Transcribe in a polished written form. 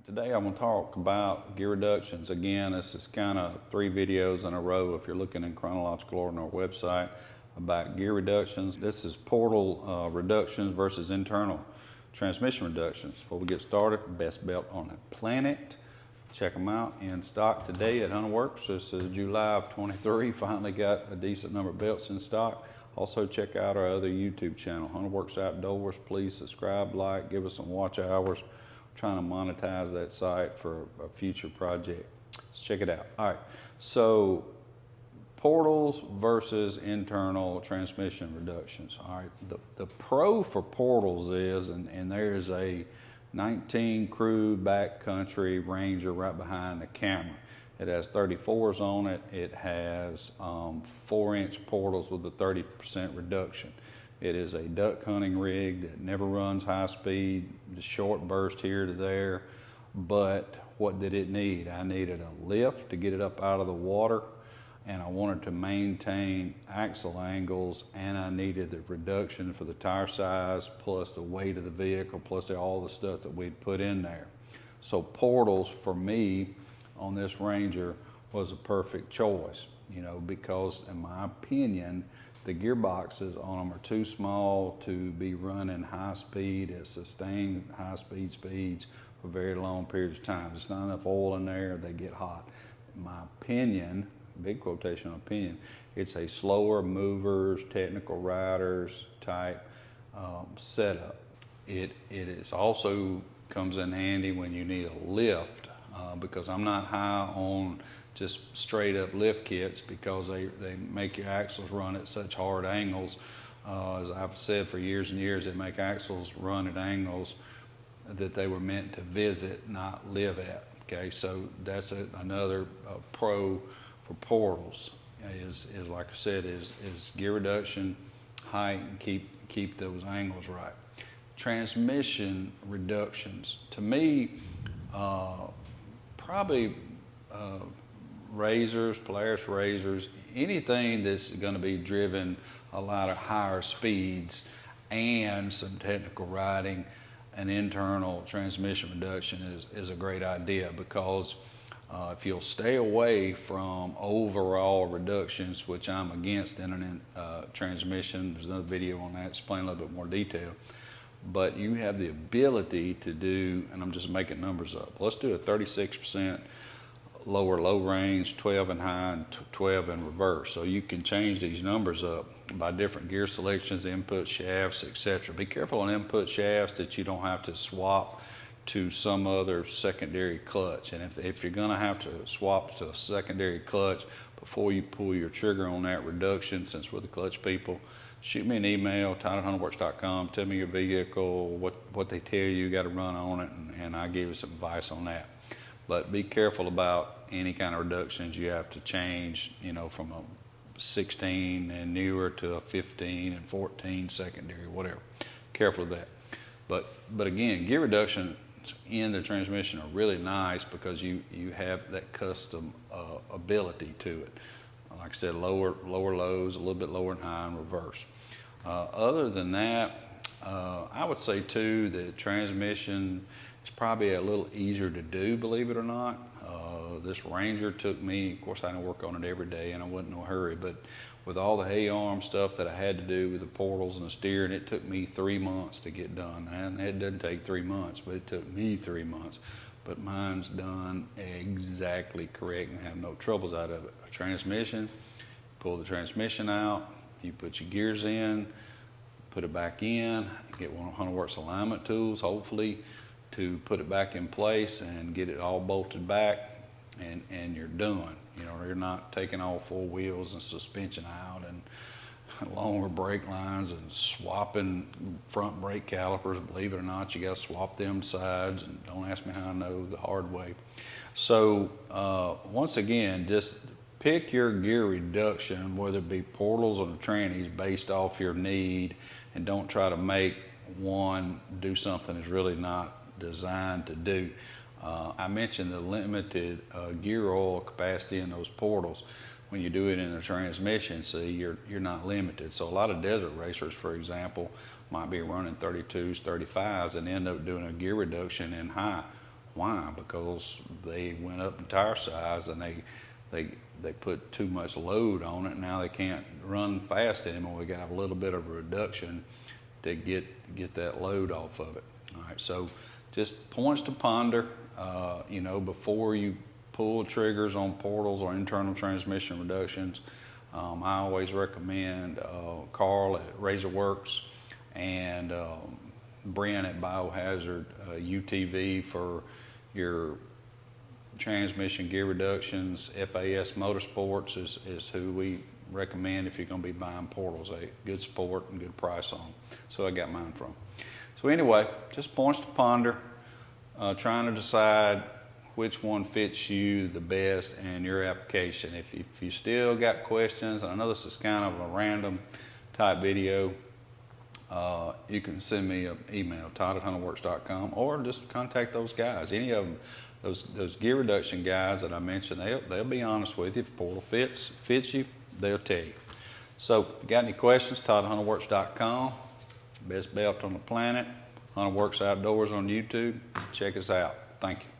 Today I'm going to talk about gear reductions. Again, this is kind of 3 videos in a row if you're looking in chronological order on our website about gear reductions. This is portal reductions versus internal transmission reductions. Before we get started, best belt on the planet. Check them out in stock today at Hunterworks. This is July of 23. Finally got a decent number of belts in stock. Also check out our other YouTube channel, Hunterworks Outdoors. Please subscribe, like, give us some watch hours. Trying to monetize that site for a future project. Let's check it out. All right, so portals versus internal transmission reductions. All right, the pro for portals is, and there's a 19 crew backcountry Ranger right behind the camera. It has 34s on it. It has 4-inch portals with a 30% reduction. It is a duck hunting rig that never runs high speed, just short burst here to there. But what did it need? I needed a lift to get it up out of the water, and I wanted to maintain axle angles, and I needed the reduction for the tire size, plus the weight of the vehicle, plus all the stuff that we'd put in there. So portals for me on this Ranger was a perfect choice, you know, because in my opinion, the gearboxes on them are too small to be running high speed at sustained high speeds for very long periods of time. There's not enough oil in there, they get hot. In my opinion, big quotation opinion, it's a slower movers, technical riders type setup. It is also comes in handy when you need a lift because I'm not high on just straight up lift kits because they make your axles run at such hard angles. As I've said for years and years, they make axles run at angles that they were meant to visit, not live at. Okay, so that's another pro for portals is like I said, is gear reduction, height, and keep those angles right. Transmission reductions, to me, probably RZRs, Polaris RZRs, anything that's going to be driven a lot of higher speeds and some technical riding, an internal transmission reduction is a great idea because if you'll stay away from overall reductions, which I'm against in a transmission, there's another video on that explaining a little bit more detail, but you have the ability to do, and I'm just making numbers up, let's do a 36% lower low range, 12 in high, and 12 in reverse. So you can change these numbers up by different gear selections, input shafts, etc. Be careful on input shafts that you don't have to swap to some other secondary clutch. And if you're gonna have to swap to a secondary clutch before you pull your trigger on that reduction, since we're the clutch people, shoot me an email, todd@hunterworks.com, tell me your vehicle, what they tell you got to run on it, and I'll give you some advice on that. But be careful about any kind of reductions you have to change, you know, from a 16 and newer to a 15 and 14 secondary, whatever. Careful of that. But again, gear reductions in the transmission are really nice because you have that custom ability to it. Like I said, lower lows, a little bit lower and high in reverse. Other than that, I would say too that transmission is probably a little easier to do, believe it or not. This Ranger took me, of course I didn't work on it every day and I wasn't in no hurry, but with all the hay arm stuff that I had to do with the portals and the steering, it took me 3 months to get done. And it doesn't take 3 months, but it took me 3 months. But mine's done exactly correct and have no troubles out of it. A transmission, pull the transmission out, you put your gears in, put it back in, get one of Hunterworks alignment tools, hopefully, to put it back in place and get it all bolted back, and you're done. You know, you're not taking all 4 wheels and suspension out and longer brake lines and swapping front brake calipers. Believe it or not, you got to swap them sides, and don't ask me how I know, the hard way. So once again, just pick your gear reduction, whether it be portals or the trannies, based off your need, and don't try to make one do something that's really not designed to do. I mentioned the limited gear oil capacity in those portals. When you do it in a transmission, see, you're not limited. So a lot of desert racers, for example, might be running 32s, 35s and end up doing a gear reduction in high. Why? Because they went up in tire size and they put too much load on it. Now they can't run fast anymore. We got a little bit of a reduction to get that load off of it. All right, so just points to ponder. You know, before you pull triggers on portals or internal transmission reductions, I always recommend Carl at RZR Works and Brent at BioHazard UTV for your transmission gear reductions. FAS Motorsports is who we recommend if you're going to be buying portals. A good support and good price on them. So I got mine from. So anyway, just points to ponder, trying to decide which one fits you the best and your application. If you still got questions, and I know this is kind of a random type video, you can send me an email, Todd at Hunterworks.com, or just contact those guys. Any of them, those gear reduction guys that I mentioned, they'll be honest with you. If the portal fits you, they'll tell you. So if you got any questions, Todd at Hunterworks.com, best belt on the planet, Hunterworks Outdoors on YouTube. Check us out. Thank you.